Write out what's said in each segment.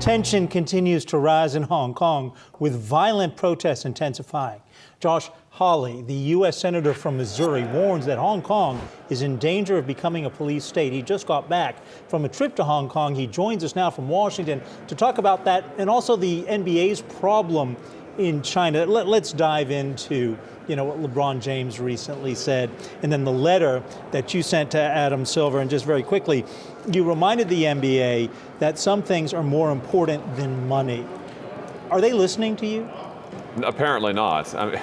Tension continues to rise in Hong Kong, with violent protests intensifying. Josh Hawley, the U.S. Senator from Missouri, warns that Hong Kong is in danger of becoming a police state. He just got back from a trip to Hong Kong. He joins us now from Washington to talk about that and also the NBA's problem in China. Let's dive into what LeBron James recently said, and then the letter that you sent to Adam Silver. And just very quickly, you reminded the NBA that some things are more important than money. Are they listening to you? Apparently not. I mean,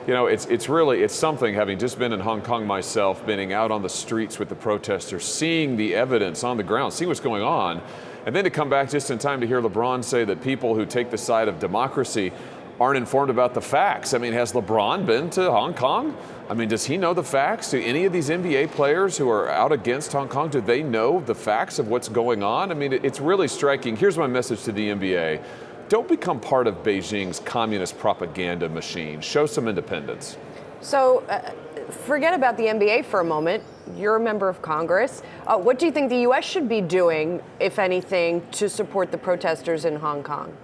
it's something, having just been in Hong Kong myself, being out on the streets with the protesters, seeing the evidence on the ground, seeing what's going on, and then to come back just in time to hear LeBron say that people who take the side of democracy aren't informed about the facts. I mean, has LeBron been to Hong Kong? I mean, does he know the facts? Do any of these NBA players who are out against Hong Kong, do they know the facts of what's going on? I mean, it's really striking. Here's my message to the NBA. Don't become part of Beijing's communist propaganda machine. Show some independence. So forget about the NBA for a moment. You're a member of Congress. What do you think the U.S. should be doing, if anything, to support the protesters in Hong Kong?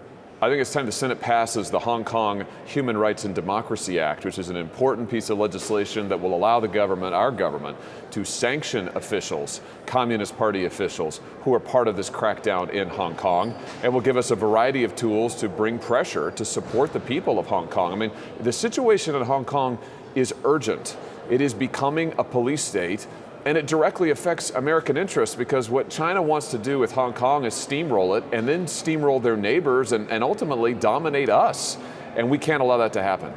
I think it's time the Senate passes the Hong Kong Human Rights and Democracy Act, which is an important piece of legislation that will allow the government, our government, to sanction officials, Communist Party officials, who are part of this crackdown in Hong Kong, and will give us a variety of tools to bring pressure to support the people of Hong Kong. I mean, the situation in Hong Kong is urgent. It is becoming a police state. And it directly affects American interests, because what China wants to do with Hong Kong is steamroll it and then steamroll their neighbors and ultimately dominate us. And we can't allow that to happen.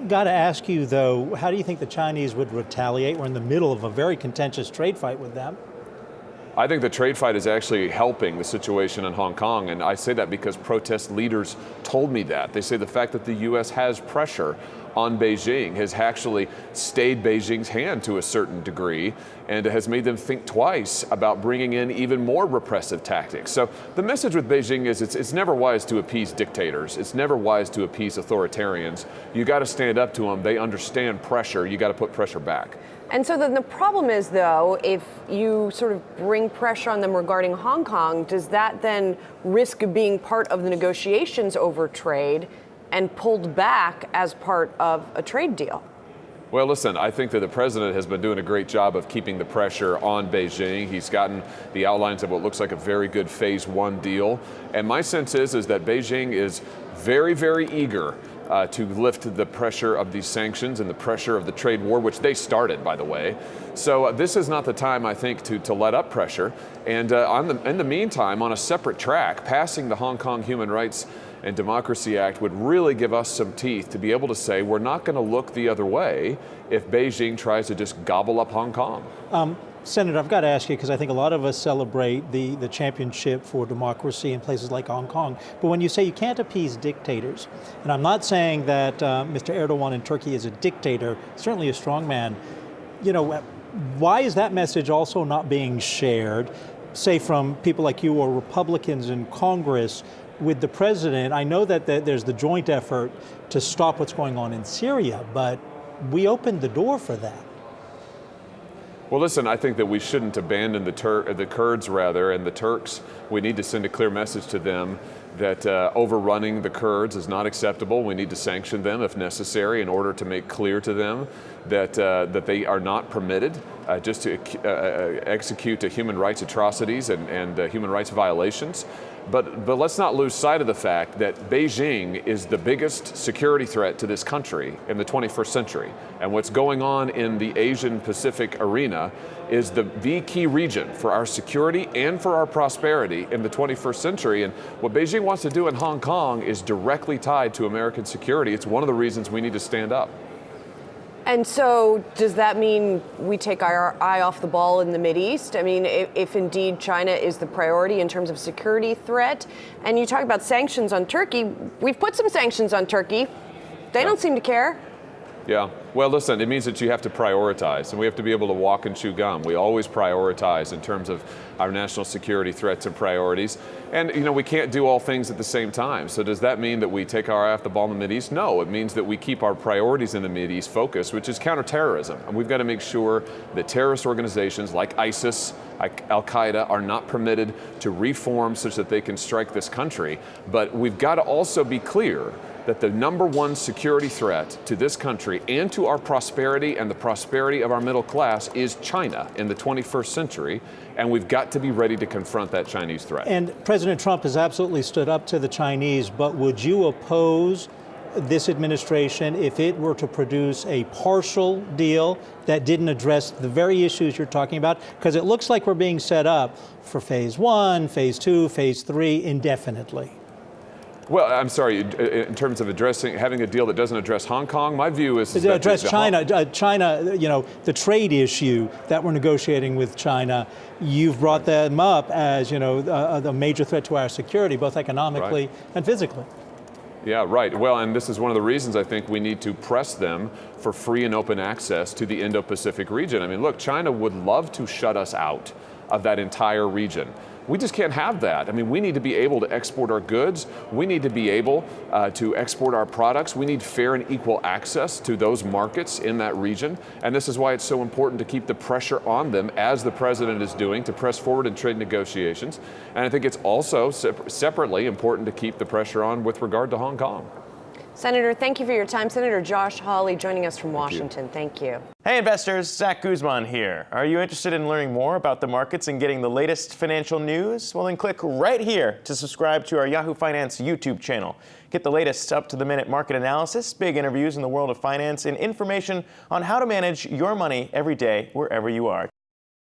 Got to ask you, though, how do you think the Chinese would retaliate? We're in the middle of a very contentious trade fight with them. I think the trade fight is actually helping the situation in Hong Kong, and I say that because protest leaders told me that. They say the fact that the U.S. has pressure on Beijing has actually stayed Beijing's hand to a certain degree, and has made them think twice about bringing in even more repressive tactics. So the message with Beijing is it's never wise to appease dictators. It's never wise to appease authoritarians. You got to stand up to them. They understand pressure. You got to put pressure back. And so then the problem is, though, if you sort of bring pressure on them regarding Hong Kong, does that then risk being part of the negotiations over trade and pulled back as part of a trade deal? Well, listen, I think that the president has been doing a great job of keeping the pressure on Beijing. He's gotten the outlines of what looks like a very good phase one deal. And my sense is that Beijing is very, very eager to lift the pressure of these sanctions and the pressure of the trade war, which they started, by the way. So this is not the time, I think, to let up pressure. And in the meantime, on a separate track, passing the Hong Kong Human Rights and Democracy Act would really give us some teeth to be able to say we're not going to look the other way if Beijing tries to just gobble up Hong Kong. Senator, I've got to ask you, because I think a lot of us celebrate the championship for democracy in places like Hong Kong. But when you say you can't appease dictators, and I'm not saying that Mr. Erdogan in Turkey is a dictator, certainly a strong man, why is that message also not being shared, say, from people like you or Republicans in Congress with the president? I know that there's the joint effort to stop what's going on in Syria, but we opened the door for that. Well, listen, I think that we shouldn't abandon the Kurds, and the Turks. We need to send a clear message to them that overrunning the Kurds is not acceptable. We need to sanction them if necessary in order to make clear to them that they are not permitted just to execute human rights atrocities and human rights violations. But let's not lose sight of the fact that Beijing is the biggest security threat to this country in the 21st century. And what's going on in the Asian Pacific arena is the key region for our security and for our prosperity in the 21st century. And what Beijing wants to do in Hong Kong is directly tied to American security. It's one of the reasons we need to stand up. And so does that mean we take our eye off the ball in the Mideast? I mean, if indeed China is the priority in terms of security threat, and you talk about sanctions on Turkey, we've put some sanctions on Turkey. They don't seem to care. Yeah. Well, listen, it means that you have to prioritize, and we have to be able to walk and chew gum. We always prioritize in terms of our national security threats and priorities. And, we can't do all things at the same time. So does that mean that we take our eye off the ball in the Mideast? No, it means that we keep our priorities in the Mideast focused, which is counterterrorism. And we've got to make sure that terrorist organizations like ISIS, like Al-Qaeda, are not permitted to reform such that they can strike this country. But we've got to also be clear that the number one security threat to this country and to our prosperity and the prosperity of our middle class is China in the 21st century, and we've got to be ready to confront that Chinese threat. And President Trump has absolutely stood up to the Chinese, but would you oppose this administration if it were to produce a partial deal that didn't address the very issues you're talking about? Because it looks like we're being set up for phase 1, phase 2, phase 3 indefinitely. Well, I'm sorry, in terms of having a deal that doesn't address Hong Kong, my view is that address China, the trade issue that we're negotiating with China, you've brought them up as, a major threat to our security, both economically and physically. Yeah, right. Well, and this is one of the reasons I think we need to press them for free and open access to the Indo-Pacific region. I mean, look, China would love to shut us out of that entire region. We just can't have that. I mean, we need to be able to export our goods. We need to be able to export our products. We need fair and equal access to those markets in that region. And this is why it's so important to keep the pressure on them, as the president is doing, to press forward in trade negotiations. And I think it's also separately important to keep the pressure on with regard to Hong Kong. Senator, thank you for your time. Senator Josh Hawley joining us from Washington. Thank you. Hey investors, Zach Guzman here. Are you interested in learning more about the markets and getting the latest financial news? Well, then click right here to subscribe to our Yahoo Finance YouTube channel. Get the latest up-to-the-minute market analysis, big interviews in the world of finance, and information on how to manage your money every day wherever you are.